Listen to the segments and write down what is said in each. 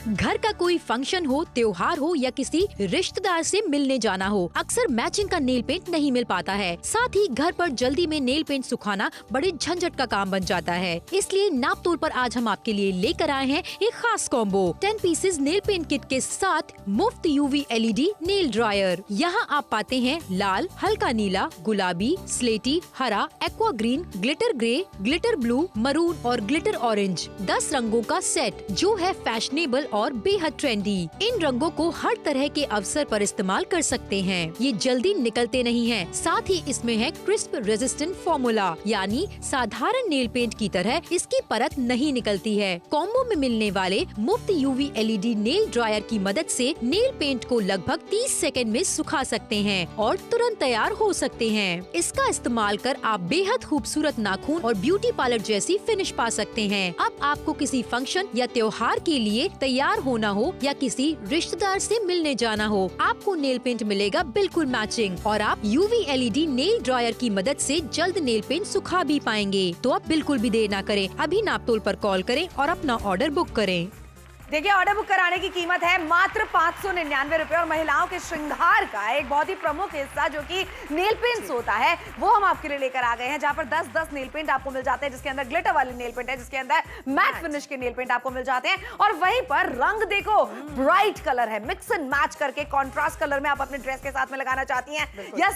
घर का कोई फंक्शन हो, त्योहार हो या किसी रिश्तेदार से मिलने जाना हो, अक्सर मैचिंग का नेल पेंट नहीं मिल पाता है। साथ ही घर पर जल्दी में नेल पेंट सुखाना बड़े झंझट का काम बन जाता है। इसलिए नाप तोल पर आज हम आपके लिए लेकर आए हैं एक खास combo 10 pieces nail paint kit के साथ मुफ्त यूवी LED नेल ड्रायर। यहाँ आप पाते हैं लाल, हल्का नीला, गुलाबी, स्लेटी, हरा, aqua green, glitter grey, glitter blue, maroon और ग्लिटर ऑरेंज 10 रंगों का सेट जो है फैशनेबल और बेहद ट्रेंडी। इन रंगों को हर तरह के अवसर पर इस्तेमाल कर सकते हैं। ये जल्दी निकलते नहीं हैं। साथ ही इसमें है क्रिस्प रेजिस्टेंट फॉर्मूला, यानी साधारण नेल पेंट की तरह इसकी परत नहीं निकलती है। कॉम्बो में मिलने वाले मुफ्त यूवी LED नेल ड्रायर की मदद से नेल पेंट को लगभग 30 सेकंड में सुखा सकते हैं और तुरंत तैयार हो सकते हैं। इसका इस्तेमाल कर आप बेहद खूबसूरत नाखून और ब्यूटी पार्लर जैसी फिनिश पा सकते हैं। अब आपको किसी फंक्शन या त्योहार के लिए तैयार होना हो या किसी रिश्तेदार से मिलने जाना हो, आपको नेल पेंट मिलेगा बिल्कुल मैचिंग और आप यूवी LED नेल ड्रायर की मदद से जल्द नेल पेंट सुखा भी पाएंगे। तो आप बिल्कुल भी देर ना करें, अभी नाप तोल पर कॉल करें और अपना ऑर्डर बुक करें। देखिए, ऑर्डर बुक कराने की कीमत है मात्र 599 रुपए और महिलाओं के श्रृंगार का एक बहुत ही प्रमुख हिस्सा जो कि नेल पेंट्स होता है वो हम आपके लिए लेकर आ गए हैं, जहां पर 10-10 नेल पेंट आपको मिल जाते हैं, जिसके अंदर ग्लिटर वाले नेल पेंट है, जिसके अंदर मैट फिनिश के नेल पेंट आपको मिल जाते हैं। और वहीं पर रंग देखो, ब्राइट कलर है, मिक्स एंड मैच करके कॉन्ट्रास्ट कलर में आप अपने ड्रेस के साथ में लगाना चाहती हैं या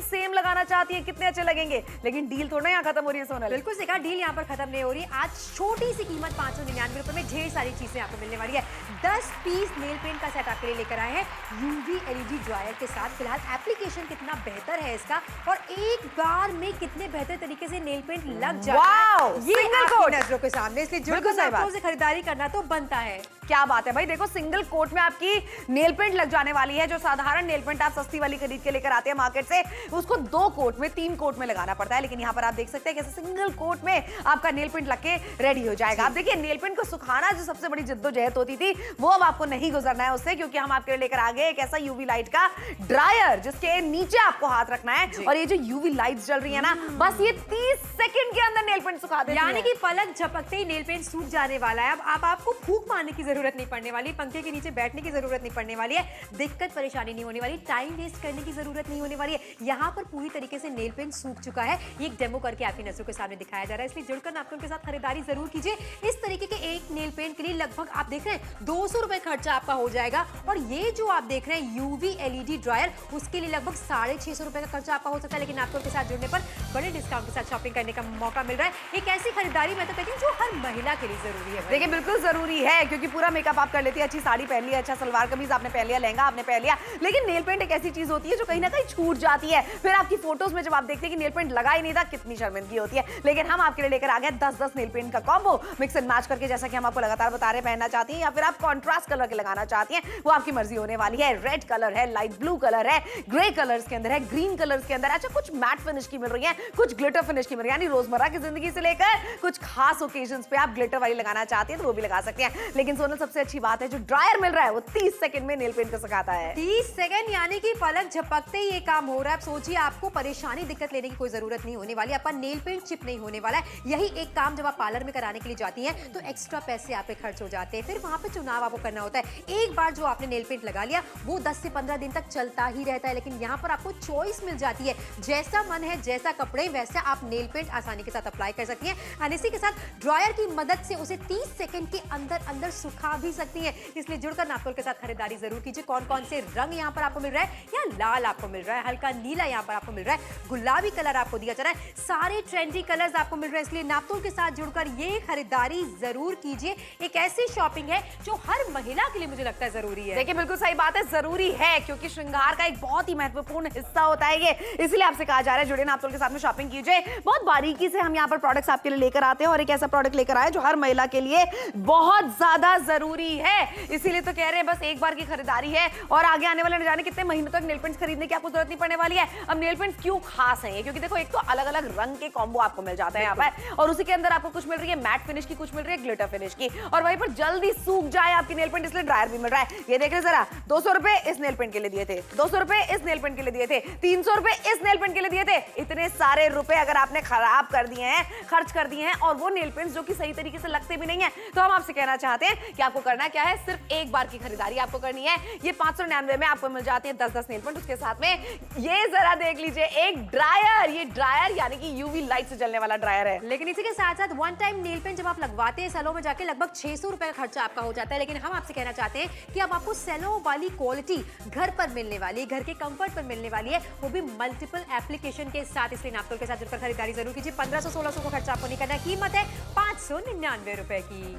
सेम लगाना चाहती हैं, कितने अच्छे लगेंगे। लेकिन डील थोड़ा यहाँ खत्म हो रही है सोनल। बिल्कुल सिखा, डील यहाँ पर खत्म नहीं हो रही। आज छोटी सी कीमत 599 रुपए में ढेर सारी चीजें आपको मिलने वाली है। 10 पीस नेल पेंट का सेट आपके लिए लेकर आए हैं यूवी LED ड्रायर के साथ। फिलहाल एप्लीकेशन कितना बेहतर है इसका और एक बार में कितने बेहतर तरीके से नेल पेंट लग जाता है ये आपकी नजरों के सामने, इसलिए जुड़कर आपको से खरीदारी करना तो बनता है। क्या बात है भाई, देखो सिंगल कोट में आपकी नेल पेंट लग जाने वाली है। जो साधारण नेल पेंट आप सस्ती वाली खरीद के लेकर आते हैं मार्केट से, उसको 2 कोट में 3 कोट में लगाना पड़ता है, लेकिन यहाँ पर आप देख सकते हैं कैसे सिंगल कोट में आपका नेल पेंट लग के रेडी हो जाएगा। आप देखिए, नेल पेंट को सुखाना जो सबसे बड़ी जिद्दोजहद होती थी वो अब आपको नहीं गुजरना है उससे, क्योंकि हम आपके लिए लेकर आ गए एक ऐसा यूवी लाइट का ड्रायर जिसके नीचे आपको हाथ रखना है और ये जो यूवी लाइट्स जल रही है ना, बस ये 30 सेकंड के अंदर नेल पेंट सुखा देती है। यानी कि पलक झपकते ही नेल पेंट सूख जाने वाला है। अब आपको फूंक मारने की जरूरत नहीं पड़ने वाली, पंखे के नीचे बैठने की जरूरत नहीं पड़ने वाली है, दिक्कत परेशानी नहीं होने वाली, टाइम वेस्ट करने की जरूरत नहीं होने वाली है। यहाँ पर पूरी तरीके से नेल पेंट सूख चुका है। ये एक डेमो करके आपकी नजरों के सामने दिखाया जा रहा है, इसलिए जुड़कर नापतोल के साथ खरीदारी जरूर कीजिए। इस तरीके के एक नेल पेंट के लिए लगभग आप देख रहे हैं 200 रुपए खर्चा आपका हो जाएगा। और ये जो आप देख रहे हैं यूवी LED ड्रायर, उसके लिए लगभग 650 रुपए का खर्चा आपका हो सकता है, लेकिन नापतोल के साथ जुड़ने पर बड़े डिस्काउंट के साथ शॉपिंग करने का मौका मिल रहा है। एक ऐसी खरीदारी मैं तो कहती हूँ जो हर महिला के लिए जरूरी है। देखिए, बिल्कुल जरूरी है, क्योंकि पूरा मेकअप आप कर लेती है, अच्छी साड़ी पहन लिया, अच्छा सलवार कमीज आपने पहन लिया, लहंगा आपने पहन लिया, लेकिन नेल पेंट एक ऐसी चीज होती है जो कहीं ना कहीं छूट जाती है। फिर आपकी फोटोज में जब आप देखते हैं कि नेल पेंट लगा ही नहीं था, कितनी शर्मिंदगी होती है। लेकिन हम आपके लिए लेकर आ गए 10-10 नेल पेंट का कॉम्बो, मिक्स एंड मैच करके, जैसा कि हम आपको लगातार बता रहे हैं, पहनना चाहती हैं या फिर आप कॉन्ट्रास्ट कलर के लगाना चाहती हैं, वो आपकी मर्जी होने वाली है। रेड कलर है, लाइट ब्लू कलर है, ग्रे कलर्स के अंदर है, ग्रीन कलर्स के अंदर, अच्छा कुछ मैट फिनिश की मिल रही है, कुछ ग्लिटर फिनिश की मिल रही है, यानी रोजमर्रा की जिंदगी से लेकर कुछ खास ओकेजन्स पे आप ग्लिटर वाली लगाना चाहती हैं तो वो भी लगा सकते हैं। लेकिन सोनल, सबसे अच्छी बात है, जो ड्रायर मिल रहा है वो 30 सेकंड में नेल पेंट को सुखाता है। 30 सेकंड, यानी कि पलक झपकते ही ये काम हो रहा है। आप सोचिए, आपको परेशानी दिक्कत लेने की कोई जरूरत नहीं होने वाली, आपका नेल पेंट चिप नहीं होने वाला है। यही एक काम जब आप पार्लर में कराने के लिए जाती हैं तो एक्स्ट्रा पैसे आप पे खर्च हो जाते हैं, फिर वहां पे चुनाव आपको करना होता है। एक बार जो आपने नेल पेंट लगा लिया वो 10 से 15 दिन तक चलता ही रहता है, लेकिन यहाँ पर आपको चॉइस मिल जाती है, जैसा मन है, जैसा कपड़े, वैसा आप नेल पेंट आसानी के साथ अप्लाई कर सकती हैं। और इसी के साथ ड्रायर की मदद से उसे 30 सेकंड के अंदर सुखा भी सकती हैं। इसलिए जुड़कर नापतोल के साथ खरीदारी जरूर कीजिए। कौन कौन से रंग यहाँ पर आपको मिल रहा है, या लाल आपको मिल रहा है, हल्का नीला यहाँ पर आपको मिल रहा है, गुलाबी कलर आपको दिया जा रहा है, सारे ट्रेंडी कलर्स आपको मिल रहे हैं। इसलिए नापतोल के साथ जुड़कर ये खरीदारी जरूर कीजिए। एक ऐसी शॉपिंग है जो हर महिला के लिए मुझे लगता है जरूरी है। देखिए, बिल्कुल सही बात है, जरूरी है, क्योंकि श्रृंगार का एक बहुत ही महत्वपूर्ण हिस्सा होता है ये, इसलिए आपसे कहा जा रहा है जुड़े नापतोल के साथ में शॉपिंग कीजिए। बहुत बारीकी से हम यहाँ पर प्रोडक्ट्स आपके लिए लेकर आते हैं और एक ऐसा प्रोडक्ट लेकर आए जो हर महिला के लिए बहुत ज्यादा जरूरी है। इसीलिए तो कह रहे हैं बस एक बार की खरीदारी है और आगे आने वाले न जाने कितने महीनों तक नेल पेंट्स खरीदने की आपको जरूरत नहीं पड़ने वाली है। अब नेल पेंट्स क्यों खास है, क्योंकि देखो, एक तो अलग अलग रंग के कॉम्बो आपको मिल जाता है यहाँ पर, और उसी के अंदर आपको कुछ मिल रही है मैट फिनिश की, कुछ मिल रही है ग्लिटर फिनिश की, और वहीं पर जल्दी सूख जाए आपकी नेल पेंट, इसलिए ड्रायर भी मिल रहा है। ये देख रहे जरा, 200 रुपए इस नेल पेंट के लिए दिए थे, 200 रुपए इस नेल पेंट के लिए दिए थे, 300 रुपए इस नेल पेंट के लिए दिए थे, इतने सारे रुपए अगर आपने खराब कर दिए हैं, खर्च कर दिए हैं और वो नेल पेंट्स जो कि सही तरीके से लगते भी नहीं है, तो हम आपसे कहना चाहते हैं कि आपको करना क्या है, सिर्फ एक बार की खरीदारी आपको करनी है। ये 599 में आपको मिल जाती है 10-10 नेल पेंट। उसके साथ में ये जरा देख लीजिए एक ड्रायर, ये ड्रायर यानी कि यूवी लाइट से जलने वाला ड्रायर है। लेकिन इसी के साथ साथ वन टाइम नेल पेंट जब आप लगवाते हैं सैलून में जाके लगभग 600 रुपए का खर्चा आपका हो जाता है। लेकिन हम आपसे कहना चाहते हैं कि अब आपको सैलून वाली क्वालिटी घर पर मिलने वाली है, घर के कंफर्ट पर मिलने वाली है, वो भी मल्टीपल एप्लीकेशन के साथ। इसलिए नापतोल के साथ जुड़कर खरीदारी जरूर कीजिए। 1500-1600 का खर्चा आपको नहीं करना, कीमत है 599 रुपए की।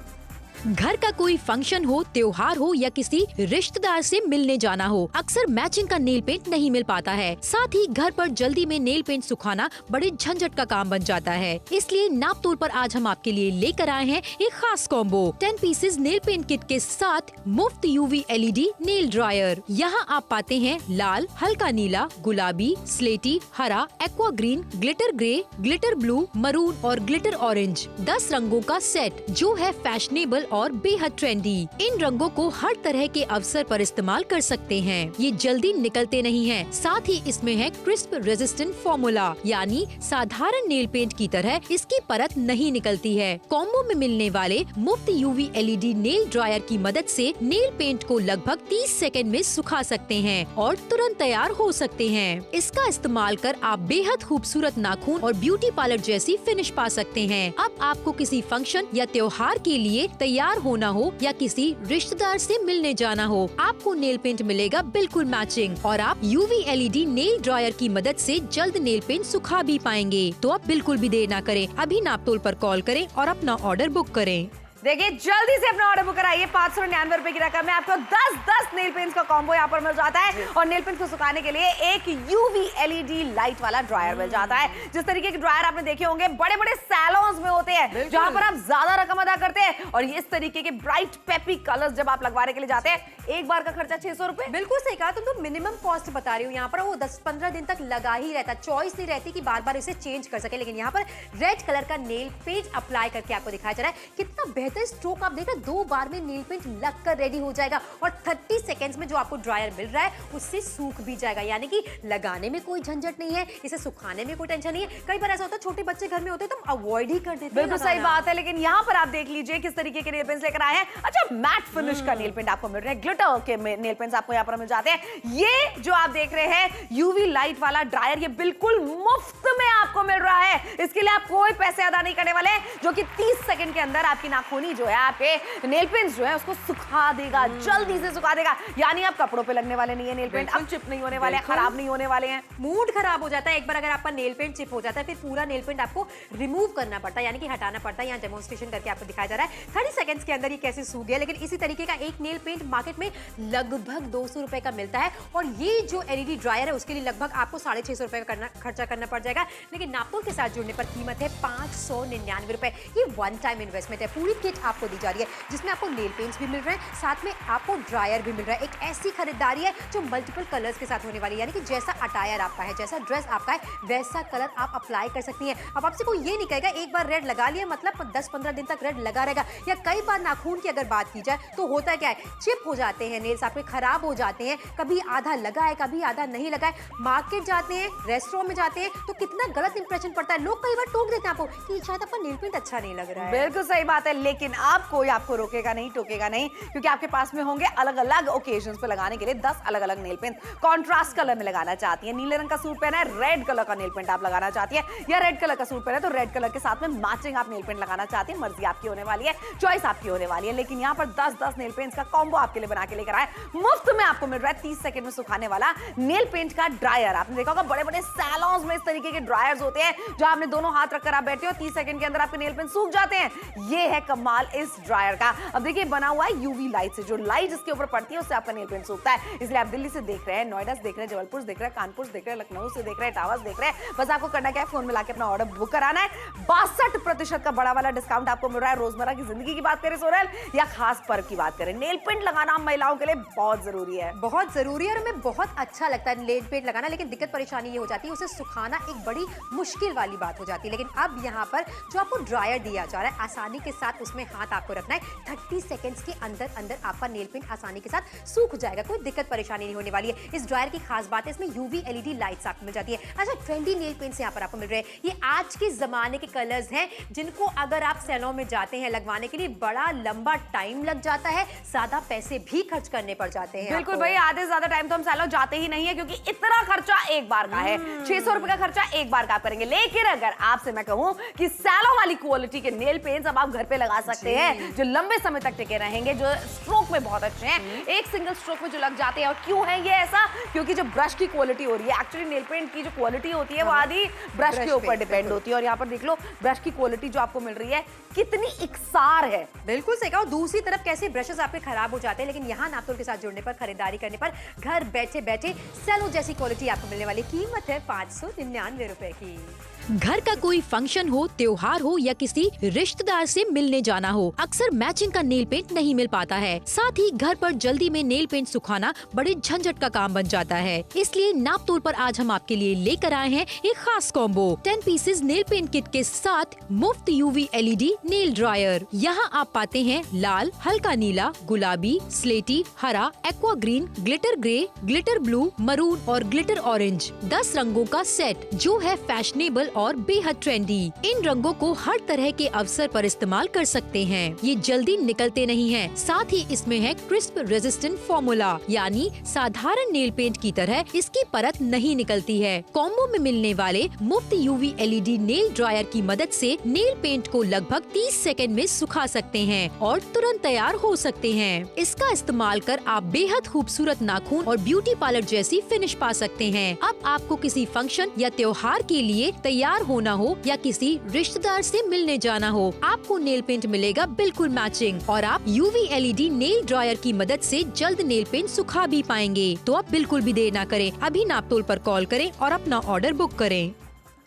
घर का कोई फंक्शन हो, त्योहार हो या किसी रिश्तेदार से मिलने जाना हो, अक्सर मैचिंग का नेल पेंट नहीं मिल पाता है। साथ ही घर पर जल्दी में नेल पेंट सुखाना बड़े झंझट का काम बन जाता है। इसलिए नापतोल पर आज हम आपके लिए लेकर आए हैं एक खास combo 10 pieces nail paint kit के साथ मुफ्त यूवी LED नेल ड्रायर। यहाँ आप पाते हैं लाल, हल्का नीला, गुलाबी, स्लेटी, हरा, aqua green, glitter grey, glitter blue, maroon और ग्लिटर ऑरेंज 10 रंगों का सेट जो है फैशनेबल और बेहद ट्रेंडी। इन रंगों को हर तरह के अवसर पर इस्तेमाल कर सकते हैं। ये जल्दी निकलते नहीं हैं। साथ ही इसमें है क्रिस्प रेजिस्टेंट फॉर्मूला, यानी साधारण नेल पेंट की तरह इसकी परत नहीं निकलती है। कॉम्बो में मिलने वाले मुफ्त यूवी LED नेल ड्रायर की मदद से नेल पेंट को लगभग 30 सेकंड में सुखा सकते हैं और तुरंत तैयार हो सकते हैं। इसका इस्तेमाल कर आप बेहद खूबसूरत नाखून और ब्यूटी पार्लर जैसी फिनिश पा सकते हैं। अब आपको किसी फंक्शन या त्योहार के लिए तैयार होना हो या किसी रिश्तेदार से मिलने जाना हो, आपको नेल पेंट मिलेगा बिल्कुल मैचिंग और आप यूवी LED नेल ड्रायर की मदद से जल्द नेल पेंट सुखा भी पाएंगे। तो आप बिल्कुल भी देर ना करें, अभी नापतोल पर कॉल करें और अपना ऑर्डर बुक करें। देखिए जल्दी से अपना ऑर्डर बुक कराइए। 599 रुपए की रकम में आपको 10-10 नेल पेंट्स का कॉम्बो यहाँ पर मिल जाता है और नेल पेंट को सुखाने के लिए एक यूवी LED लाइट वाला ड्रायर मिल जाता है। जिस तरीके के ड्रायर आपने देखे होंगे बड़े बड़े सैलून्स में होते हैं जहां पर आप ज्यादा रकम अदा करते हैं और इस तरीके के ब्राइट पेपी कलर्स जब आप लगवाने के लिए जाते हैं, एक बार का खर्चा 600 रुपए। बिल्कुल सही कहा, तुम तो मिनिमम कॉस्ट बता रही हो। यहाँ पर वो 10-15 दिन तक लगा ही रहता, चॉइस नहीं रहती कि बार बार इसे चेंज कर सके। लेकिन यहाँ पर रेड कलर का नेल पेंट अप्लाई करके आपको दिखाया जा रहा है। कितना बेहतर स्ट्रोक आप देख रहे हैं, 2 बार में नेल पेंट लग कर रेडी हो जाएगा और 30 सेकेंड्स में जो आपको ड्रायर मिल रहा है उससे सूख भी जाएगा। यानी कि लगाने में कोई झंझट नहीं है, इसे सुखाने में कोई टेंशन नहीं है। कई बार ऐसा होता है छोटे बच्चे घर में होते हैं तो हम अवॉइड ही कर देते हैं। बिल्कुल सही बात है, लेकिन यहाँ पर आप देख लीजिए किस तरीके के नेल पेंट्स लेकर आए हैं। अच्छा, मैट फिनिश का नेल पेंट आपको मिल रहा है, ग्लिटर के नेल पेंट्स आपको यहाँ पर मिल जाते हैं। ये जो आप देख रहे हैं यूवी लाइट वाला ड्रायर, ये बिल्कुल मुफ्त में आपको मिल रहा है। इसके लिए आप कोई पैसे अदा नहीं करने वाले, जो कि 30 सेकंड के अंदर आपकी नाखूनी जो है, आपके नेल पेंट्स जो है उसको सुखा देगा, जल्दी से सुखा देगा। यानी आप कपड़ों पे लगने वाले नहीं है नेल पेंट, अब चिप नहीं होने वाले, खराब नहीं होने वाले हैं। मूड खराब हो जाता है एक बार अगर आपका नेल पेंट चिप हो जाता है, फिर पूरा नेल पेंट आपको रिमूव करना पड़ता है, यानी कि हटाना पड़ता है। यहाँ डेमोन्स्ट्रेशन करके आपको दिखाया जा रहा है 30 सेकंड्स के अंदर ये कैसे सूख गया। लेकिन इसी तरीके का एक नेल पेंट मार्केट में लगभग 200 रुपए का मिलता है और ये जो LED ड्रायर है उसके लिए लगभग आपको 650 रुपए का खर्चा करना पड़ जाएगा। लेकिन नापतोल के साथ जुड़ने पर कीमत है 599 रुपए। ये वन टाइम इन्वेस्टमेंट है। पूरी किट आपको दी जा रही है जिसमें आपको नेल पेंट्स भी मिल रहे हैं, साथ में आपको ड्रायर भी मिल रहा है। एक ऐसी खरीदारी है जो मल्टीपल कलर्स के साथ होने वाली है, यानी कि जैसा अटायर आपका है, जैसा ड्रेस आपका है, वैसा कलर आप अप्लाई कर सकती हैं। अब आपसे कोई ये नहीं कहेगा एक बार रेड लगा लिया मतलब 10-15 दिन तक रेड लगा रहेगा। या कई बार नाखून की अगर बात की जाए तो होता क्या है, चिप हो जाते हैं, नेल्स आपके खराब हो जाते हैं, कभी आधा लगा है कभी आधा नहीं लगा है। मार्केट जाते हैं, रेस्टोरेंट में जाते हैं तो कितना गलत इंप्रेशन पड़ता है। लोग कई बार टोक देते हैं आपको कि शायद आपका नेल पेंट अच्छा नहीं लग रहा है। बिल्कुल सही बात है, लेकिन आप कोई आपको रोकेगा नहीं, टोकेगा नहीं, क्योंकि आपके पास में होंगे अलग अलग ओकेजन्स पे लगाने के लिए 10 अलग अलग नेल पेंट। कॉन्ट्रास्ट कलर में लगाना चाहती है, नीले रंग का सूट पहना है, रेड कलर का नेल पेंट आप लगाना चाहती है, या रेड कलर का सूट पहना है तो रेड कलर के साथ में मैचिंग आप नेल पेंट लगाना चाहती है। मर्जी आपकी होने वाली है, चॉइस आपकी होने वाली है। लेकिन यहाँ पर 10-10 नेल पेंट्स का कॉम्बो आपके लिए बना के लेकर आए, मुफ्त में आपको मिल रहा है 30 सेकंड में सुखाने वाला नेल पेंट का ड्रायर। आपने देखा होगा बड़े बड़े सैलून्स में इस तरीके के ड्रायर्स होते हैं जो आपने दोनों हाथ रखकर आप बैठे हो, 30 सेकंड के अंदर आपके नेल पेंट सूख जाते हैं। ये है कमाल इस ड्रायर का। अब देखिए बना हुआ है यूवी लाइट से, जो लाइट इसके ऊपर पड़ती है उससे आपका नेल पेंट सूखता है। इसलिए आप दिल्ली से देख रहे हैं, नोएडा से देख रहे हैं, जबलपुर से देख रहे हैं, कानपुर से देख रहे हैं, लखनऊ से देख रहे हैं, इटावा से देख रहे हैं, बस आपको करना क्या है, फोन में लाके अपना ऑर्डर बुक कराना है। 62% का बड़ा वाला डिस्काउंट आपको मिल रहा है। रोजमर्रा की जिंदगी की बात करें सोनल या खास पर्व की बात करें, नेल पेंट लगाना हम महिलाओं के लिए बहुत जरूरी है, बहुत जरूरी है और हमें बहुत अच्छा लगता है नेल पेंट लगाना। लेकिन दिक्कत परेशानी ये हो जाती है उसे सुखाना एक बड़ी मुश्किल वाली बात हो जाती है। लेकिन अब यहाँ पर जो आपको ड्रायर दिया जा रहा है आसानी के साथ उसमें उसमें हाथ आपको रखना है। 30 सेकंड्स के अंदर अंदर आपका नेल पेंट आसानी के साथ सूख जाएगा, कोई दिक्कत परेशानी नहीं होने वाली है। इस ड्रायर की खास बात है इसमें यूवी एलईडी लाइट्स आपको मिल जाती है। अच्छा, ट्रेंडी नेल पेंट्स यहाँ पर आपको मिल रहे हैं। ये आज के जमाने के कलर्स हैं जिनको अगर आप सैलून में जाते हैं लगवाने के लिए बड़ा लंबा टाइम लग जाता है, ज्यादा पैसे भी खर्च करने पड़ जाते हैं। बिल्कुल भाई, आधे से ज्यादा टाइम तो हम सैलून जाते ही नहीं है क्योंकि इतना खर्चा एक बार का है। 600 रुपए का खर्चा एक बार का आप करेंगे। लेकिन अगर आपसे मैं कहूं कि सैलून वाली क्वालिटी के नेल पेंट्स अब आप घर पे लगा सकते हैं जो लंबे समय तक टिके रहेंगे, जो स्ट्रोक में बहुत अच्छे हैं, एक सिंगल स्ट्रोक में जो लग जाते हैं। और क्यों है ये ऐसा? क्योंकि जो ब्रश की क्वालिटी हो रही है, एक्चुअली नेल पेंट की जो क्वालिटी होती है वो आधी ब्रश के ऊपर डिपेंड होती है। और यहाँ पर देख लो ब्रश की क्वालिटी जो आपको मिल रही है कितनी इकसार है। बिल्कुल सही कहा। दूसरी तरफ कैसे ब्रशेस आपके खराब हो जाते हैं, लेकिन यहाँ नापतोल के साथ जुड़ने पर, खरीदारी करने पर घर बैठे बैठे सैलून जैसी क्वालिटी आपको मिलने वाली। कीमत है 599 रुपए की। घर का कोई फंक्शन हो, त्योहार हो या किसी रिश्तेदार से मिलने जाना हो, अक्सर मैचिंग का नेल पेंट नहीं मिल पाता है। साथ ही घर पर जल्दी में नेल पेंट सुखाना बड़े झंझट का काम बन जाता है। इसलिए नाप तोल पर आज हम आपके लिए लेकर आए हैं एक खास combo 10 pieces nail paint kit के साथ मुफ्त यूवी एलईडी नेल ड्रायर। यहाँ आप पाते हैं लाल, हल्का नीला, गुलाबी, स्लेटी, हरा, aqua green, glitter grey, glitter blue, maroon और ग्लिटर ऑरेंज 10 रंगों का सेट जो है फैशनेबल और बेहद ट्रेंडी। इन रंगों को हर तरह के अवसर पर इस्तेमाल कर सकते हैं। ये जल्दी निकलते नहीं हैं। साथ ही इसमें है क्रिस्प रेजिस्टेंट फॉर्मूला, यानी साधारण नेल पेंट की तरह इसकी परत नहीं निकलती है। कॉम्बो में मिलने वाले मुफ्त यूवी एलईडी नेल ड्रायर की मदद से नेल पेंट को लगभग 30 सेकंड में सुखा सकते हैं और तुरंत तैयार हो सकते हैं। इसका इस्तेमाल कर आप बेहद खूबसूरत नाखून और ब्यूटी पार्लर जैसी फिनिश पा सकते हैं। अब आपको किसी फंक्शन या त्योहार के लिए तैयार होना हो या किसी रिश्तेदार से मिलने जाना हो, आपको नेल पेंट मिलेगा बिल्कुल मैचिंग और आप यूवी एलईडी नेल ड्रायर की मदद से जल्द नेल पेंट सुखा भी पाएंगे। तो आप बिल्कुल भी देर ना करें, अभी नापतोल पर कॉल करें और अपना ऑर्डर बुक करें।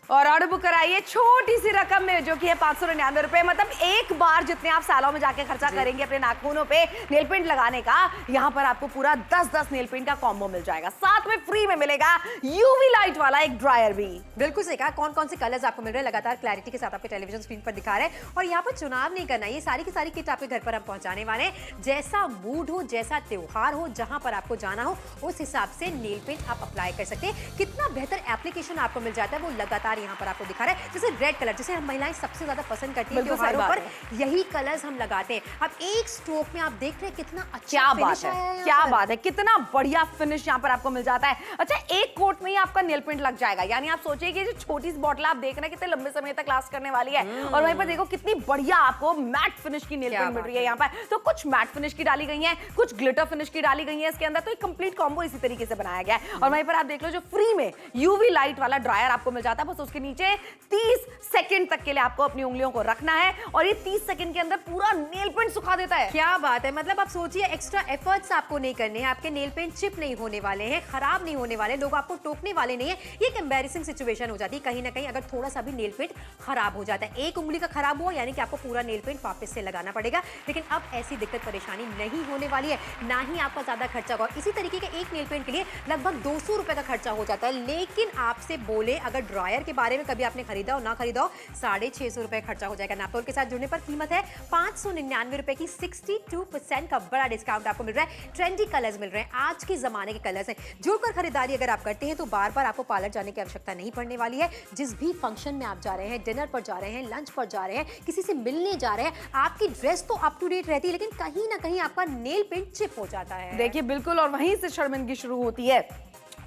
और ऑर्डर बुक कराइए छोटी सी रकम में जो कि है 599 रुपए। मतलब एक बार जितने आप सैलून में जाके खर्चा करेंगे अपने नाखूनों पे नेल पेंट लगाने का, यहाँ पर आपको पूरा 10-10 नेल पेंट का कॉम्बो मिल जाएगा। साथ में फ्री में मिलेगा यूवी लाइट वाला एक ड्रायर भी। बिल्कुल सही कहा। कौन कौन से कलर्स आपको मिल रहे हैं लगातार क्लैरिटी के साथ आपके टेलीविजन स्क्रीन पर दिखा रहे हैं। और यहाँ पर चुनाव नहीं करना, ये सारी की सारी किट आपके घर पर हम पहुंचाने वाले हैं। जैसा मूड हो, जैसा त्योहार हो, जहां पर आपको जाना हो, उस हिसाब से नेल पेंट आप अप्लाई कर सकते हैं। कितना बेहतर एप्लीकेशन आपको मिल जाता है वो लगातार यहाँ पर आपको दिखा रहा है। जैसे रेड कलर, जैसे हम महिलाएं सबसे ज्यादा पसंद करती हैं त्योहारों पर, यही कलर्स हम लगाते हैं। अब एक स्ट्रोक में आप देख रहे हैं कितना अच्छा क्या फिनिश बात आया है, है, क्या बात है, कितना बढ़िया फिनिश यहाँ पर आपको मिल जाता है। अच्छा, एक कोट में ही आपका नेल पेंट लग जाएगा। यानी आप सोचिए कि जो छोटी सी बॉटल आप देख रहे हैं कितने लंबे समय तक लास्ट करने वाली है। और वहीं पर देखो कितनी बढ़िया आपको मैट फिनिश की नेल पेंट मिल रही है। यहाँ पर तो कुछ मैट फिनिश की डाली गई है, कुछ ग्लिटर फिनिश की डाली गई है इसके अंदर। तो एक कंप्लीट कॉम्बो इसी तरीके से बनाया गया है। और वहीं पर आप देख लो जो फ्री में यूवी लाइट वाला ड्रायर आपको मिल जाता है, बस उसके नीचे 30 सेकंड तक के लिए आपको अपनी उंगलियों को रखना है और ये 30 सेकंड के अंदर पूरा नेल पेंट सुखा देता है। क्या बात है। मतलब आप सोचिए एक्स्ट्रा एफर्ट्स आपको नहीं करने हैं, आपके नेल पेंट चिप नहीं होने वाले हैं, खराब नहीं होने वाले, लोग आपको टोकने वाले नहीं है। ये एक एम्बैरेसिंग सिचुएशन हो जाती है कहीं ना कहीं अगर थोड़ा सा भी नेल पेंट खराब हो जाता है। एक उंगली का खराब हुआ यानी कि आपको पूरा नेल पेंट वापस से लगाना पड़ेगा। लेकिन अब ऐसी दिक्कत परेशानी नहीं होने वाली है, ना ही आपका ज्यादा खर्चा होगा। इसी तरीके के एक नेल पेंट के लिए लगभग 200 रुपए का खर्चा हो जाता है। लेकिन आपसे बोले अगर ड्रायर के बारे में कभी आपने खरीदा हो ना खरीदा हो, 650 रुपए खर्चा हो जाएगा। नापतोल के साथ जुड़ने पर कीमत है 599 रुपए की। 62% का बड़ा डिस्काउंट आपको मिल रहा है। ट्रेंडी कलर्स मिल रहे हैं, आज के जमाने के कलर्स हैं। जुड़कर खरीदारी अगर आप करते हैं तो बार बार आपको पार्लर जाने की आवश्यकता नहीं पड़ने वाली है। जिस भी फंक्शन में आप जा रहे हैं, डिनर पर जा रहे हैं, लंच पर जा रहे हैं, किसी से मिलने जा रहे हैं, आपकी ड्रेस तो अप टू डेट रहती है, लेकिन कहीं ना कहीं आपका नेल पेंट चिप हो जाता है। देखिए बिल्कुल, और वहीं से शर्मिंदगी शुरू होती है।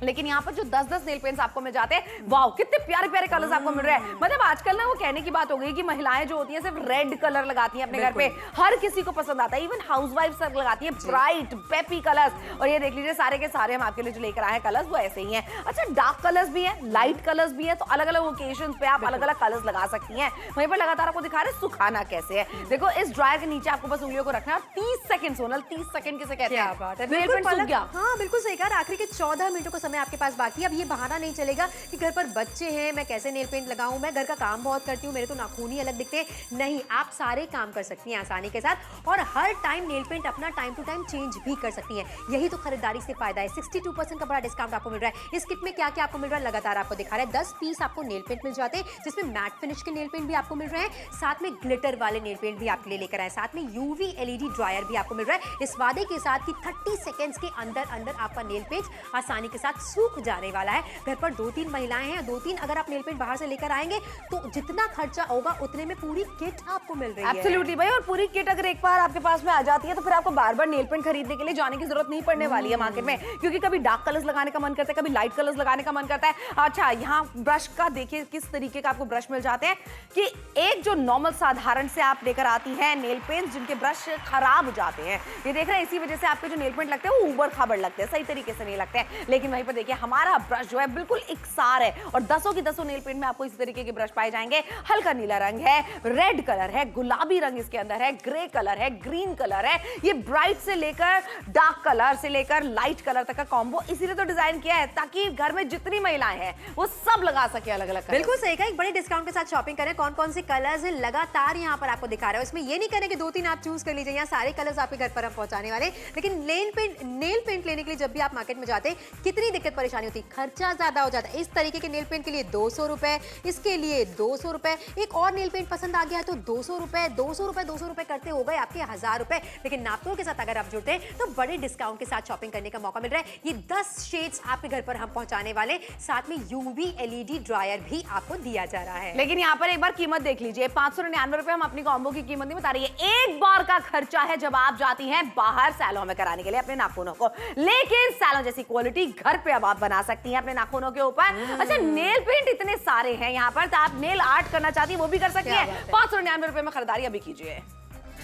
लेकिन यहाँ पर जो 10-10 नेल पेंट्स आपको मिल जाते हैं, वाओ कितने प्यारे प्यारे कलर्स आपको मिल रहे हैं। मतलब आजकल ना वो कहने की बात हो गई कि महिलाएं जो होती हैं सिर्फ रेड कलर लगाती हैं अपने घर पे, हर किसी को पसंद आता है। इवन हाउसवाइफ्स लगाती हैं ब्राइट पेपी कलर्स। और ये देख लीजिए सारे के सारे हम आपके लिए जो लेकर आए हैं कलर्स वो ऐसे ही हैं। अच्छा, डार्क कलर्स भी हैं, लाइट कलर्स भी हैं, तो अलग अलग ओकेजन्स पे आप अलग अलग कलर्स लगा सकती हैं। वहीं पर लगातार आपको दिखा रहे हैं सुखाना कैसे है। देखो इस ड्रायर के नीचे आपको बस उंगलियों को रखना है और 30 सेकंड सोनल 30 सेकंड किसे कहते हैं। क्या बात है, नेल पेंट सूख गया। हाँ बिल्कुल सही कहा। आखिरी के 14 मिनटों का समय समय आपके पास बाकी है। अब ये बहाना नहीं चलेगा कि घर पर बच्चे हैं, मैं कैसे नेल पेंट लगाऊं, मैं घर का काम बहुत करती हूँ, मेरे तो नाखून ही अलग दिखते हैं। नहीं, आप सारे काम कर सकती हैं आसानी के साथ और हर टाइम नेल पेंट अपना टाइम टू टाइम चेंज भी कर सकती हैं। यही तो खरीदारी से फायदा है। 62% का बड़ा डिस्काउंट आपको मिल रहा है। इस किट में क्या क्या आपको मिल रहा है लगातार आपको दिखा रहा है। 10 पीस आपको नेल पेंट मिल जाते हैं, जिसमें मैट फिनिश के नेल पेंट भी आपको मिल रहे हैं, साथ में ग्लिटर वाले नेल पेंट भी आपके लिए लेकर आए, साथ में यूवी एलईडी ड्रायर भी आपको मिल रहा है, इस वादे के साथ कि 30 सेकेंड्स के अंदर अंदर आपका नेल पेंट आसानी के साथ सूख जाने वाला है। घर पर 2-3 महिलाएं हैं, 2-3 अगर आप नेल पेंट बाहर से लेकर आएंगे तो जितना खर्चा होगा उतने में पूरी किट आपको मिल रही है। एब्सोल्युटली भाई, और पूरी किट अगर एक बार आपके पास में आ जाती है तो फिर आपको बार बार नेल पेंट खरीदने के लिए जाने की जरूरत नहीं पड़ने वाली है मार्केट में, क्योंकि कभी डार्क कलर्स लगाने का मन करता है, कभी लाइट कलर्स लगाने का मन करता है। अच्छा, यहाँ ब्रश का देखिए किस तरीके का आपको ब्रश मिल जाते हैं कि एक जो नॉर्मल साधारण से आप लेकर आती हैं नेल पेंट जिनके ब्रश खराब हो जाते हैं, ये देख रहे हैं, इसी वजह से आपके जो नेल पेंट लगते हैं वो ऊबर खाबर लगते हैं, सही तरीके से नहीं लगते हैं। लेकिन वहीं पर देखिए हमारा ब्रश जो है बिल्कुल एकसार है और 10 की 10 नेल पेंट में आपको इसी तरीके के ब्रश पाए जाएंगे। हल्का नीला रंग है, रेड कलर है, गुलाबी रंग इसके अंदर है, ग्रे कलर है, ग्रीन कलर है। ये ब्राइट से लेकर डार्क कलर से लेकर लाइट कलर तक का कॉम्बो इसीलिए तो डिजाइन किया है ताकि घर में जितनी महिलाएं हैं वो सब लगा सके अलग अलग। बिल्कुल सही कहा, एक बड़े डिस्काउंट के साथ शॉपिंग करें। कौन कौन से कलर्स हैं लगातार यहाँ पर आपको दिखा रहे हो। इसमें ये नहीं करें कि 2-3 आप चूज कर लीजिए, यहाँ सारे कलर्स आपके घर पर हम पहुंचाने वाले। लेकिन नेल पेंट लेने के लिए जब भी आप मार्केट में जाते हैं कितनी दिक्कत परेशानी होती है, खर्चा ज्यादा हो जाता है। इस तरीके के नेल पेंट के लिए 200 रुपए, इसके लिए 200 रुपए, एक और नेल पेंट पसंद आ गया है तो 200 रुपए, 200 रुपए, 200 रुपए करते हो गए आपके 1000 रुपए। लेकिन नापतोल के साथ अगर आप जुड़ते हैं तो बड़े डिस्काउंट के साथ शॉपिंग करने का मौका मिल रहा है। ये 10 शेड्स आपके घर पर हम पहुंचाने वाले, साथ में यूवी एलईडी ड्रायर भी आपको दिया जा रहा है। लेकिन यहाँ पर एक बार कीमत देख लीजिए, 599 रुपए हम अपनी कॉम्बो की कीमत नहीं बता रही है, एक बार का खर्चा है जब आप जाती हैं बाहर सैलून में कराने के लिए अपने नाखूनों को। लेकिन सैलून जैसी क्वालिटी घर पे अब आप बना सकती हैं अपने नाखूनों के ऊपर। अच्छा, नेल पेंट इतने सारे हैं यहाँ पर तो आप नेल आर्ट करना चाहती है वो भी कर सकती है। 599 रुपए में खरीदारी अभी कीजिए।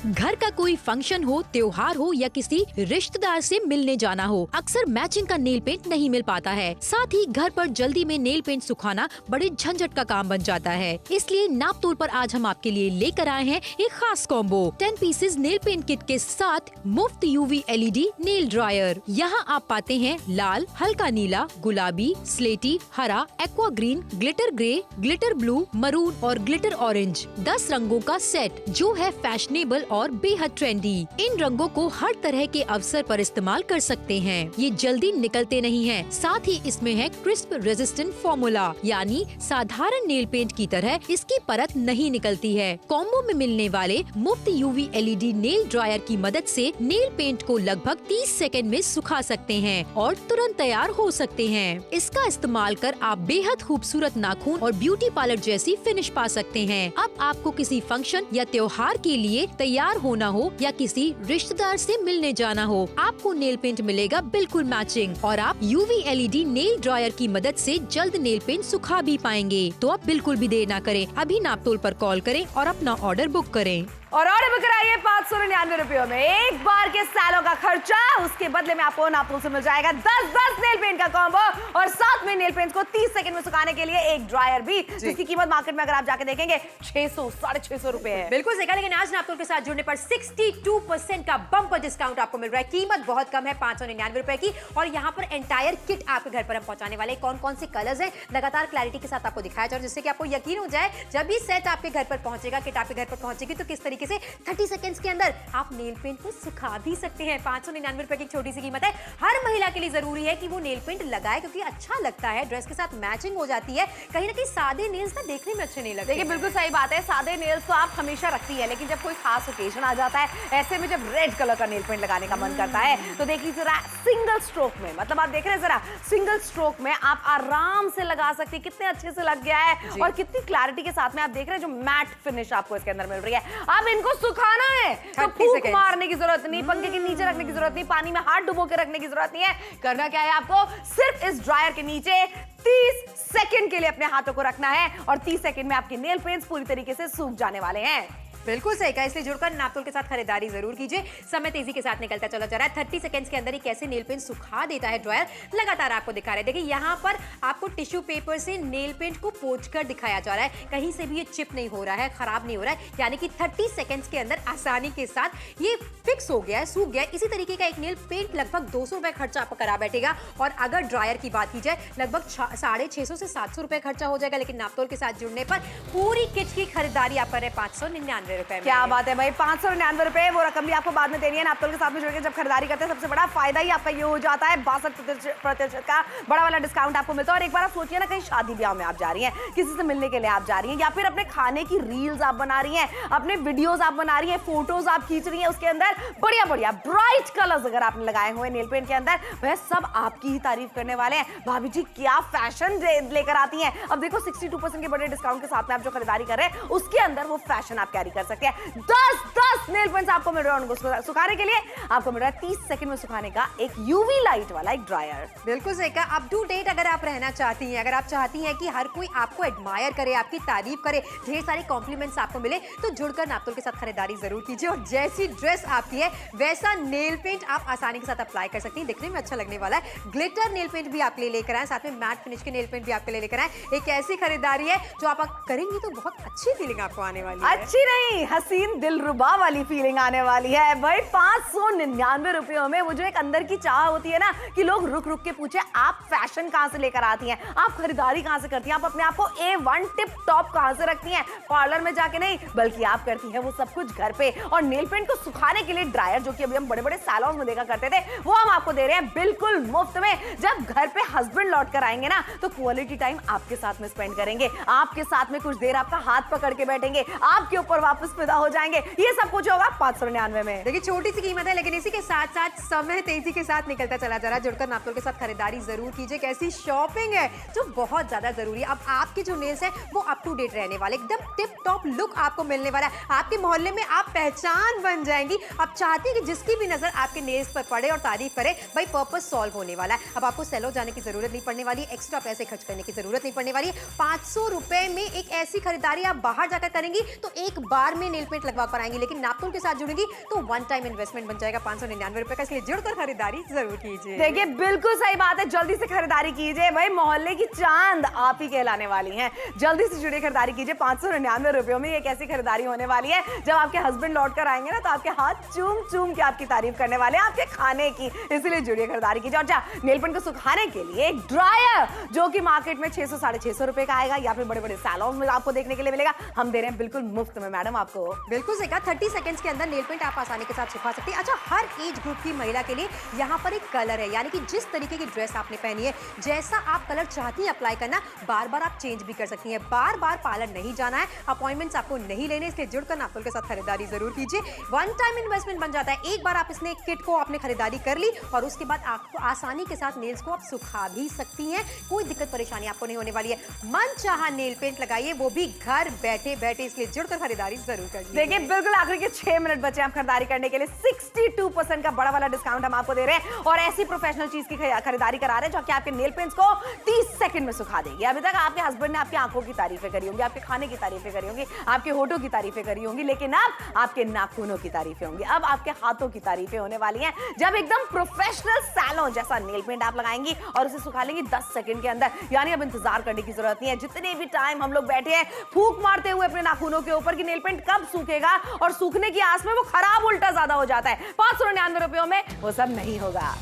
घर का कोई फंक्शन हो, त्योहार हो या किसी रिश्तेदार से मिलने जाना हो, अक्सर मैचिंग का नेल पेंट नहीं मिल पाता है। साथ ही घर पर जल्दी में नेल पेंट सुखाना बड़े झंझट का काम बन जाता है। इसलिए नाप तोल पर आज हम आपके लिए लेकर आए हैं एक खास combo 10 pieces nail paint kit के साथ मुफ्त यूवी एलईडी नेल ड्रायर। यहाँ आप पाते हैं लाल, हल्का नीला, गुलाबी, स्लेटी, हरा, aqua green, glitter grey, glitter blue, maroon और ग्लिटर ऑरेंज, 10 रंगों का सेट जो है फैशनेबल और बेहद ट्रेंडी। इन रंगों को हर तरह के अवसर पर इस्तेमाल कर सकते हैं। ये जल्दी निकलते नहीं हैं। साथ ही इसमें है क्रिस्प रेजिस्टेंट फॉर्मूला, यानी साधारण नेल पेंट की तरह इसकी परत नहीं निकलती है। कॉम्बो में मिलने वाले मुफ्त यूवी एलईडी नेल ड्रायर की मदद से नेल पेंट को लगभग 30 सेकंड में सुखा सकते हैं और तुरंत तैयार हो सकते हैं। इसका इस्तेमाल कर आप बेहद खूबसूरत नाखून और ब्यूटी पार्लर जैसी फिनिश पा सकते हैं। अब आपको किसी फंक्शन या त्योहार के लिए तैयार होना हो या किसी रिश्तेदार से मिलने जाना हो, आपको नेल पेंट मिलेगा बिल्कुल मैचिंग और आप यूवी एलईडी नेल ड्रायर की मदद से जल्द नेल पेंट सुखा भी पाएंगे। तो अब बिल्कुल भी देर ना करें, अभी नापतोल पर कॉल करें और अपना ऑर्डर बुक करें। और ऑर्डर बुक कराइए 599 रुपयों में। एक बार के सैलून का खर्चा, उसके बदले में आपको नापतोल से मिल जाएगा 10 नेल पेंट का कॉम्बो और साथ में नेल पेंट को 30 सेकंड में सुखाने के लिए एक ड्रायर भी, जिसकी कीमत मार्केट में अगर आप जाके देखेंगे 600 650 रुपए है। बिल्कुल सही कहा, लेकिन आज नापतोल के साथ जुड़ने पर 62% का बम्पर डिस्काउंट आपको मिल रहा है। कीमत बहुत कम है, 599 रुपए की, और यहाँ पर एंटायर किट आपके घर पर हम पहुंचाने वाले। कौन कौन से कलर्स हैं लगातार क्लैरिटी के साथ आपको दिखाया जाए, जिससे कि आपको यकीन हो जाए जब भी सेट आपके घर पर पहुंचेगा, किट आपके घर पर पहुंचेगी तो किस तरीके से 30 सेकंड्स के अंदर आप नेल पेंट को सुखा भी सकते हैं। 599 रुपए की छोटी सी कीमत है। हर महिला के लिए जरूरी है कि वो नेल पेंट लगाए, क्योंकि अच्छा लगता है, ड्रेस के साथ मैचिंग हो जाती है। कहीं ना कहीं सादे नेल्स ना देखने में अच्छे नहीं लगते। देखिए बिल्कुल सही बात है, सादे नेल्स तो आप हमेशा रखती है, लेकिन जब कोई खास ओकेजन आ जाता है, ऐसे में जब रेड कलर का नेल पेंट लगाने का मन करता है तो देख लीजिए जरा सिंगल स्ट्रोक में, मतलब आप देख रहे हैं जरा सिंगल स्ट्रोक में आप आराम से लगा सकते हैं। कितने अच्छे से लग गया है और कितनी क्लैरिटी के साथ में आप देख रहे हैं जो मैट फिनिश आपको इसके अंदर मिल रही है। अब इनको सुखाना है तो फूंक मारने की जरूरत नहीं, पंखे के नीचे रखने की जरूरत नहीं, पानी में हाथ डुबो के रखने की जरूरत नहीं है। करना क्या है, आपको सिर्फ इस ड्रायर के नीचे 30 सेकंड के लिए अपने हाथों को रखना है और 30 सेकंड में आपके नेल पेंट्स पूरी तरीके से सूख जाने वाले हैं। बिल्कुल सही कहा, इसलिए जुड़कर नापतोल के साथ खरीदारी जरूर कीजिए। समय तेजी के साथ निकलता चला जा रहा है। 30 सेकंड्स के अंदर ही कैसे नेल पेंट सुखा देता है ड्रायर, लगातार आपको दिखा रहे हैं। देखिए यहाँ पर आपको टिश्यू पेपर से नेल पेंट को पोंछकर दिखाया जा रहा है, कहीं से भी ये चिप नहीं हो रहा है, खराब नहीं हो रहा है, यानी कि 30 सेकंड्स के अंदर आसानी के साथ ये फिक्स हो गया है, सूख गया है। इसी तरीके का एक नेल पेंट लगभग 200 रुपए खर्चा आपका करा बैठेगा, और अगर ड्रायर की बात की जाए लगभग 650 से 700 रुपए खर्चा हो जाएगा। लेकिन नापतोल के साथ जुड़ने पर पूरी किट की खरीदारी आप कर रहे 599 रुपए में। क्या बात है भाई, 599 रुपए, वो रकम भी आपको बाद में देनी है। नापतोल के साथ में जुड़कर जब खरीदारी करते हैं सबसे बड़ा फायदा ही आपका ये हो जाता है 62% का बड़ा वाला डिस्काउंट आपको मिलता है। और एक बार आप सोचिए ना, कहीं शादी ब्याह में आप जा रही हैं, किसी से मिलने के लिए आप जा रही हैं, या फिर अपने खाने की रील्स आप बना रही हैं, अपने वीडियोस आप बना रही हैं, फोटोज आप खींच रही हैं, उसके अंदर बढ़िया बढ़िया ब्राइट कलर्स अगर आपने लगाए हुए नेल पेंट के अंदर, वह सब आपकी ही तारीफ करने वाले हैं। भाभी जी क्या फैशन लेकर आती हैं। अब देखो 62% के बड़े डिस्काउंट के साथ में आप जो खरीदारी कर रहे हैं उसके अंदर वो फैशन आप कैरी कर सकते हैं। 10 नेल पेंट्स आपको मिल रहा है, उनको सुखाने के लिए आपको मिल रहा है 30 सेकंड में सुखाने का एक यूवी लाइट वाला एक ड्रायर। बिल्कुल सही कहा, अप टू डेट अगर आप रहना चाहती हैं, अगर आप चाहती हैं कि हर कोई आपको एडमायर करे, आपकी तारीफ करे, ढेर सारे कॉम्प्लीमेंट्स आपको मिले, तो जुड़कर नापतोल के साथ खरीदारी जरूर कीजिए। और जैसी ड्रेस आपकी है वैसा नेल पेंट आप आसानी के साथ अप्लाई कर सकती हैं, दिखने में अच्छा लगने वाला है। ग्लिटर नेल पेंट भी आपके लिए लेकर आए, साथ में मैट फिनिश के नेल पेंट भी आपके लिए लेकर आए। एक ऐसी खरीदारी है जो आप करेंगी तो बहुत अच्छी फीलिंग आपको आने वाली है। अच्छी नहीं, हसीन दिलरुबा वाली फीलिंग आने वाली है भाई। 599 रुपयों में वो जो एक अंदर की चाह होती है ना कि लोग रुक रुक के पूछे आप फैशन कहां से लेकर आती हैं, आप खरीदारी कहां से करती हैं, आप अपने आप को A1 टिप टॉप कहां से रखती हैं, पार्लर में जाके नहीं बल्कि आप करती हैं वो सब कुछ घर पे। और नेल पेंट को सुखाने के लिए ड्रायर, जो कि अभी हम बड़े बड़े सैलून में देखा करते थे, वो हम आपको दे रहे हैं बिल्कुल मुफ्त में। जब घर पे हस्बैंड लौट कर आएंगे ना तो क्वालिटी टाइम आपके साथ में स्पेंड करेंगे, आपके साथ में कुछ देर आपका हाथ पकड़ के बैठेंगे, आपके ऊपर वापस फिदा हो जाएंगे। ये सब कुछ होगा 599 में। देखिए छोटी सी कीमत है, लेकिन इसी के साथ साथ समय तेजी के साथ निकलता चला जा रहा है। जुड़कर नापतोल के साथ खरीदारी जरूर कीजिए। कैसी शॉपिंग है जो बहुत ज्यादा जरूरी है। अब आपके जो नेल्स है वो अप टू डेट रहने वाले, एकदम टिप टॉप लुक आपको मिलने वाला है। आपके मोहल्ले में आप पहचान बन जाएंगी। आप चाहती हैं कि जिसकी भी नजर आपके नेल्स पर पड़े और तारीफ करे, भाई पर्पस सॉल्व होने वाला है। अब आपको सैलून जाने की जरूरत नहीं पड़ने वाली, एक्स्ट्रा पैसे खर्च करने की जरूरत नहीं पड़ने वाली। 500 रुपए में एक ऐसी खरीदारी आप बाहर जाकर करेंगी तो एक बार में नेल पेंट लगवा पाएंगी, लेकिन नापतोल के साथ जुड़ेंगी तो वन टाइम इन्वेस्टमेंट बन जाएगा 599 रुपए का। इसलिए जुड़कर खरीदारी जरूर कीजिए। देखिए बिल्कुल सही बात है, जल्दी से खरीदारी कीजिए भाई, मोहल्ले की चांद आप ही कहलाने वाली हैं। जल्दी से जुड़िए, खरीदारी कीजिए। 599 रुपयों में एक ऐसी खरीदारी होने वाली है जब आपके हस्बैंड लौट कर आएंगे ना तो आपके हाथ चूम चूम के आपकी तारीफ करने वाले हैं, आपके खाने की। इसलिए जुड़िए, खरीदारी कीजिए। और नेल पेंट को सुखाने के लिए एक ड्रायर जो कि मार्केट में 600 650 रुपए का आएगा, या फिर बड़े बड़े सैलून में आपको देखने के लिए मिलेगा, हम दे रहे हैं बिल्कुल मुफ्त में मैडम आपको। बिल्कुल सही कहा, 30 सेकंड्स के अंदर नेल पेंट आप आसानी के साथ सुखा सकती हैं। अच्छा, हर एज ग्रुप की महिला के लिए यहाँ पर एक कलर है, यानी कि जिस तरीके की ड्रेस आपने पहनी है, जैसा आप कलर चाहती हैं अप्लाई करना, बार बार आप चेंज भी कर सकती हैं। बार बार पार्लर नहीं जाना है, अपॉइंटमेंट्स आपको नहीं लेने, इसलिए जुड़कर नापतोल के साथ खरीदारी जरूर कीजिए। वन टाइम इन्वेस्टमेंट बन जाता है। एक बार आप इसने किट को आपने खरीदारी कर ली और उसके बाद आपको आसानी के साथ नेल्स को आप सुखा भी सकती हैं। कोई दिक्कत परेशानी आपको नहीं होने वाली है। मन चाहा नेल पेंट लगाइए, वो भी घर बैठे बैठे, इसलिए जुड़कर खरीदारी जरूर करिए। देखिए बिल्कुल आखिर के 6 मिनट बचे आप खरीदारी करने के लिए। 62% का बड़ा वाला डिस्काउंट हम आपको दे रहे हैं और ऐसी प्रोफेशनल चीज की खरीदारी करा रहे हैं जो कि आपके नेल पेंट्स को 30 सेकंड में सुखा देगी। अभी तक आपके हस्बैंड ने आपकी आंखों की तारीफें करी होंगी, आपके खाने की तारीफें करी होंगी, आपके होठों की तारीफें करी होंगी, लेकिन अब आपके नाखूनों की तारीफें होंगी, अब आपके हाथों की तारीफें होने वाली हैं जब एकदम प्रोफेशनल सैलून जैसा नेल पेंट आप लगाएंगी और उसे सुखा लेंगी 10 सेकंड के अंदर। यानी अब इंतजार करने की जरूरत नहीं है। जितने भी टाइम हम लोग बैठे हैं फूंक मारते हुए अपने नाखूनों के ऊपर कि नेल पेंट कब सूखेगा, और सूखने की आस में वो खराब उल्टा ज्यादा हो जाता है। 599 रुपयों में वो सब नहीं होगा।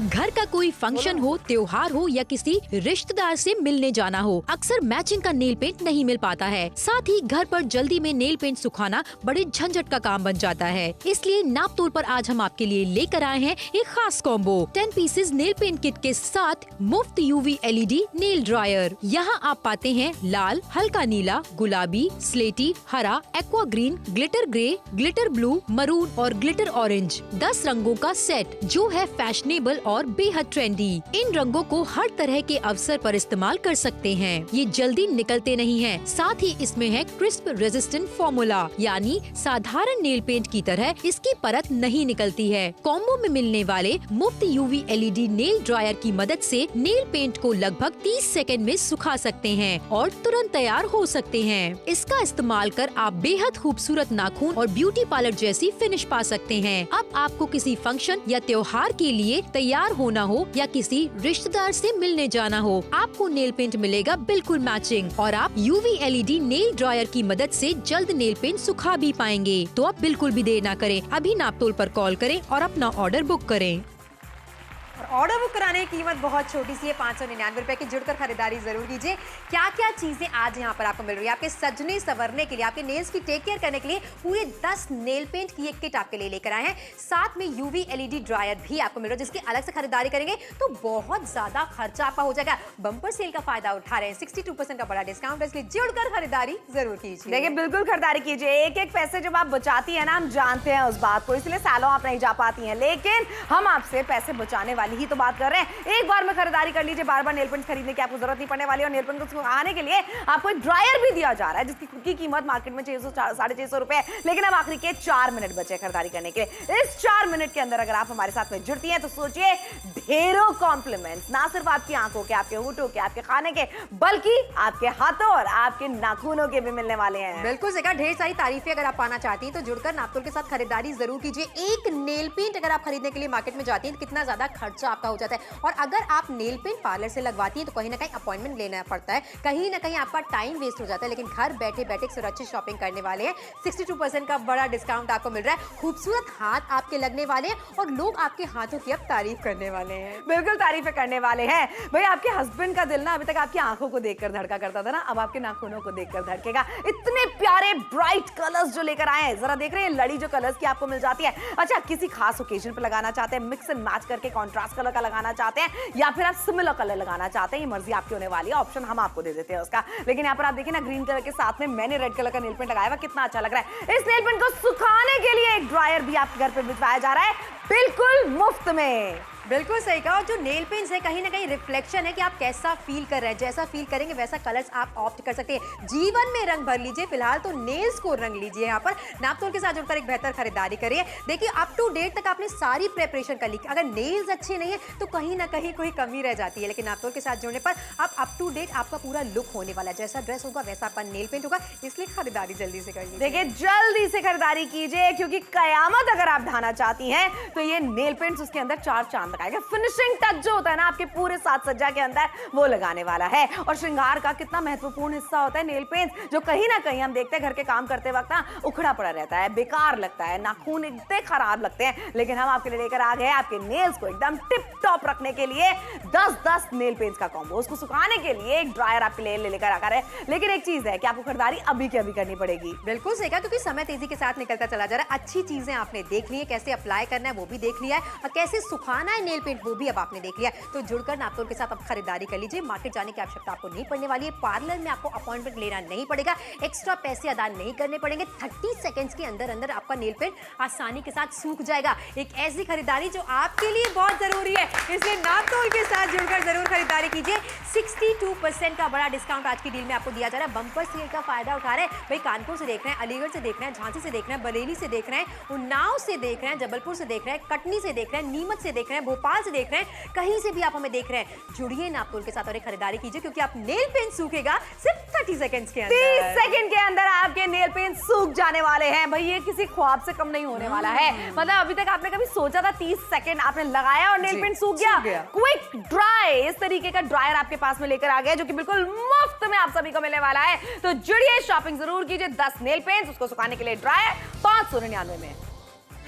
घर का कोई फंक्शन हो, त्योहार हो या किसी रिश्तेदार से मिलने जाना हो, अक्सर मैचिंग का नेल पेंट नहीं मिल पाता है। साथ ही घर पर जल्दी में नेल पेंट सुखाना बड़े झंझट का काम बन जाता है। इसलिए नापतोल पर आज हम आपके लिए लेकर आए हैं एक खास combo 10 pieces nail paint kit के साथ मुफ्त यूवी LED नेल ड्रायर। यहाँ आप पाते हैं लाल, हल्का नीला, गुलाबी, स्लेटी, हरा, aqua green, glitter grey, glitter blue, maroon और ग्लिटर ऑरेंज, 10 रंगों का सेट जो है फैशनेबल और बेहद ट्रेंडी। इन रंगों को हर तरह के अवसर पर इस्तेमाल कर सकते हैं। ये जल्दी निकलते नहीं हैं। साथ ही इसमें है क्रिस्प रेजिस्टेंट फॉर्मूला, यानी साधारण नेल पेंट की तरह इसकी परत नहीं निकलती है। कॉम्बो में मिलने वाले मुफ्त यूवी LED नेल ड्रायर की मदद से नेल पेंट को लगभग 30 सेकंड में सुखा सकते हैं और तुरंत तैयार हो सकते हैं। इसका इस्तेमाल कर आप बेहद खूबसूरत नाखून और ब्यूटी पार्लर जैसी फिनिश पा सकते हैं। अब आपको किसी फंक्शन या त्योहार के लिए तैयार होना हो या किसी रिश्तेदार से मिलने जाना हो, आपको नेल पेंट मिलेगा बिल्कुल मैचिंग और आप UV LED नेल ड्रायर की मदद से जल्द नेल पेंट सुखा भी पाएंगे। तो आप बिल्कुल भी देर ना करें, अभी नापतोल पर कॉल करें और अपना ऑर्डर बुक करें। ऑर्डर बुक कराने की कीमत बहुत छोटी सी है, 599 रुपए की। जुड़कर खरीदारी जरूर कीजिए। क्या क्या चीजें आज यहाँ पर आपको मिल रही है? आपके सजने संवरने के लिए, आपके नेल्स की टेक केयर करने के लिए पूरे 10 नेल पेंट की एक किट आपके लिए लेकर आए हैं। साथ में UV LED ड्रायर भी आपको मिल रहा है, जिसकी अलग से खरीदारी करेंगे तो बहुत ज्यादा खर्चा आपका हो जाएगा। बम्पर सेल का फायदा उठा रहे हैं, 62% का बड़ा डिस्काउंट है, इसलिए जुड़कर खरीदारी जरूर कीजिए। देखिए, बिल्कुल खरीदारी कीजिए। एक एक पैसे जब आप बचाती है ना, हम जानते हैं उस बात को, इसलिए सालों आप नहीं जा पाती हैं, लेकिन हम आपसे पैसे बचाने वाली ही तो बात कर रहे हैं। एक बार में खरीदारी कर लीजिए, बार बार नेल पेंट खरीदने की आपको जरूरत नहीं पड़ने वाली। और नेल पेंट को सुखाने के लिए आपको एक ड्रायर भी दिया जा रहा है, जिसकी खुद की कीमत मार्केट में 600-650 रुपए है। लेकिन अब आखिरी के 4 मिनट बचे खरीदारी करने के लिए। इस 4 मिनट के अंदर अगर आप हमारे साथ में जुड़ती हैं तो सोचिए, ढेरों कॉम्प्लीमेंट्स, ना सिर्फ आपकी आंखों के, आपके होठों के, आपके खाने के, बल्कि आपके हाथों और आपके नाखूनों के भी मिलने वाले हैं। बिल्कुल सही, ढेर सारी तारीफें अगर आप पाना चाहती हैं तो जुड़कर नापतोल के साथ खरीदारी जरूर कीजिए। एक नेल पेंट अगर आप खरीदने के लिए मार्केट में जाती हैं तो कितना ज्यादा खर्चा आपका हो जाता है। और अगर आप नेल पेंट पार्लर से लगवाती हैं तो कहीं ना कहीं अपॉइंटमेंट लेना पड़ता है, कहीं ना कहीं आपका टाइम वेस्ट हो जाता है। लेकिन घर बैठे बैठे सुरक्षित शॉपिंग करने वाले हैं। 62% का बड़ा डिस्काउंट आपको मिल रहा है। खूबसूरत हाथ आपके लगने वाले हैं और लोग आपके हाथों की अब तारीफ करने वाले हैं। बिल्कुल तारीफें करने वाले हैं। भाई, आपके हस्बैंड का दिल ना अभी तक आपकी आंखों को देखकर धड़का करता था ना, अब आपके नाखूनों को देखकर धड़केगा। इतने प्यारे ब्राइट कलर्स जो लेकर आए हैं, जरा देख रहे हैं लड़ी जो कलर्स की आपको मिल जाती है। अच्छा, किसी खास ओकेजन पर लगाना चाहते हैं, मिक्स एंड मैच करके कॉन्ट्रास्ट कलर का लगाना चाहते हैं, या फिर आप सिमिलर कलर लगाना चाहते हैं, ये मर्जी आपकी होने वाली है। ऑप्शन हम आपको दे देते हैं उसका। लेकिन यहाँ पर आप देखिए ना, ग्रीन कलर के साथ में मैंने रेड कलर का नेल पेंट लगाया हुआ, कितना अच्छा लग रहा है। इस नेल पेंट को सुखाने के लिए एक ड्रायर भी आपके घर पे भिजवाया जा रहा है, बिल्कुल मुफ्त में। बिल्कुल सही कहा। और जो नेल पेंट्स है कहीं ना कहीं रिफ्लेक्शन है कि आप कैसा फील कर रहे हैं। जैसा फील करेंगे वैसा कलर्स आप ऑप्ट कर सकते हैं। जीवन में रंग भर लीजिए, फिलहाल तो नेल्स को रंग लीजिए। यहाँ पर नापतोल के साथ जुड़कर एक बेहतर खरीदारी करिए। देखिए, अप टू डेट तक आपने सारी प्रेपरेशन कर ली। अगर नेल्स अच्छे नहीं है तो कहीं ना कहीं कोई कमी रह जाती है, लेकिन नापतोल के साथ जुड़ने पर आप अप टू डेट आपका पूरा लुक होने वाला है। जैसा ड्रेस होगा वैसा आपका नेल पेंट होगा, इसलिए खरीदारी जल्दी से करिए। देखिए, जल्दी से खरीदारी कीजिए, क्योंकि कयामत अगर आप ढाना चाहती हैं तो ये नेल पेंट्स उसके अंदर 4 चांद लगाएगा। फिनिशिंग टच जो होता है ना आपके पूरे साज सज्जा के अंदर, वो लगाने वाला है। और श्रृंगार का कितना महत्वपूर्ण हिस्सा होता है नेल पेंट, जो कहीं ना कहीं हम देखते हैं घर के काम करते वक्त ना उखड़ा पड़ा रहता है, बेकार लगता है, नाखून इतने खराब लगते हैं। लेकिन हम आपके लिए लेकर आ गए आपके नेल्स को एकदम टिप टॉप रखने के लिए 10 नेल पेंट्स का कॉम्बो। उसको सुखाने के लिए एक ड्रायर आपके लिए लेकर आ रहे हैं। लेकिन एक चीज है कि आपको खरीदारी अभी की अभी करनी पड़ेगी। बिल्कुल सही कहा, क्योंकि समय तेजी के साथ निकलता चला जा रहा है। अच्छी चीजें आपने देख ली है, कैसे अप्लाई करना है वो भी देख लिया है, और कैसे सुखाना है नेल पेंट वो भी अब आपने देख लिया। तो जुड़कर नापतोल के साथ अब खरीदारी कर लीजिए। मार्केट जाने की आवश्यकता आपको नहीं पड़ने वाली है। पार्लर में आपको अपॉइंटमेंट लेना नहीं पड़ेगा, एक्स्ट्रा पैसे अदा नहीं करने पड़ेंगे। 30 सेकंड्स के अंदर अंदर आपका नेल पेंट आसानी के साथ सूख जाएगा। एक ऐसी खरीदारी जो आपके लिए बहुत जरूरी है, इसलिए नापतोल के साथ जुड़कर जरूर खरीदारी कीजिए। 62% का बड़ा डिस्काउंट आज की डील में आपको दिया जा रहा है। बम्पर सेल का फायदा उठा रहे हैं। भाई, कानपुर से देख रहे हैं, अलीगढ़ से देख रहे हैं, झांसी से देख रहे हैं, बरेली से देख रहे हैं, उन्नाव से देख रहे हैं, जबलपुर से देख रहे हैं, कटनी से देख रहे हैं, नीमच से देख रहे हैं, भोपाल से देख रहे हैं, कहीं से भी आप हमें देख रहे हैं, जुड़िए नापतोल के साथ और एक खरीदारी कीजिए, क्योंकि आप नेल पेंट सूखेगा सिर्फ 30 सेकंड्स के अंदर। 30 सेकंड के अंदर आपके नेल पेंट सूख जाने वाले हैं। भाई, ये किसी ख्वाब से कम नहीं होने वाला है। मतलब अभी तक आपने कभी सोचा था 30 सेकंड आपने लगाया और नेल पेंट सूख गया? क्विक ड्राई, इस तरीके का ड्रायर आपके पास में लेकर आ गया, जो कि बिल्कुल मुफ्त में आप सभी को मिलने वाला है। तो जुड़िए, शॉपिंग जरूर कीजिए। 10 नेल पेंट्स, उसको सुखाने के लिए ड्रायर 599 में।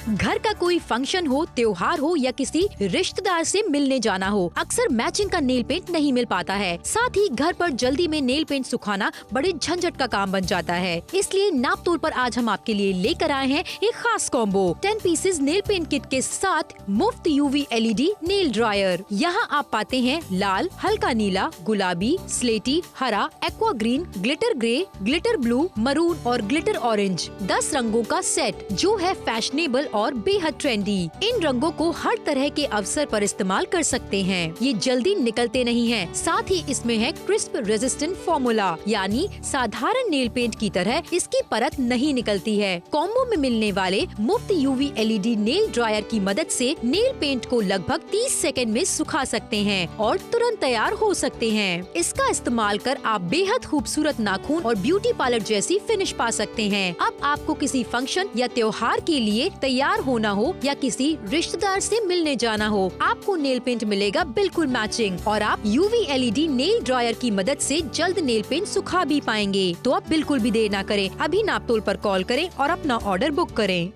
घर का कोई फंक्शन हो, त्योहार हो या किसी रिश्तेदार से मिलने जाना हो, अक्सर मैचिंग का नेल पेंट नहीं मिल पाता है। साथ ही घर पर जल्दी में नेल पेंट सुखाना बड़े झंझट का काम बन जाता है। इसलिए नापतोल पर आज हम आपके लिए लेकर आए हैं एक खास combo 10 pieces nail paint kit के साथ मुफ्त UV LED नेल ड्रायर। यहाँ आप पाते हैं लाल, हल्का नीला, गुलाबी, स्लेटी, हरा, aqua green, glitter grey, glitter blue, maroon और ग्लिटर ऑरेंज, 10 रंगों का सेट जो है फैशनेबल और बेहद ट्रेंडी। इन रंगों को हर तरह के अवसर पर इस्तेमाल कर सकते हैं। ये जल्दी निकलते नहीं हैं। साथ ही इसमें है क्रिस्प रेजिस्टेंट फॉर्मूला, यानी साधारण नेल पेंट की तरह इसकी परत नहीं निकलती है। कॉम्बो में मिलने वाले मुफ्त यूवी LED नेल ड्रायर की मदद से नेल पेंट को लगभग 30 सेकंड में सुखा सकते हैं और तुरंत तैयार हो सकते हैं। इसका इस्तेमाल कर आप बेहद खूबसूरत नाखून और ब्यूटी पार्लर जैसी फिनिश पा सकते हैं। अब आपको किसी फंक्शन या त्योहार के लिए तैयार होना हो या किसी रिश्तेदार से मिलने जाना हो, आपको नेल पेंट मिलेगा बिल्कुल मैचिंग और आप UV LED नेल ड्रायर की मदद से जल्द नेल पेंट सुखा भी पाएंगे। तो आप बिल्कुल भी देर ना करें, अभी नापतोल पर कॉल करें और अपना ऑर्डर बुक करें।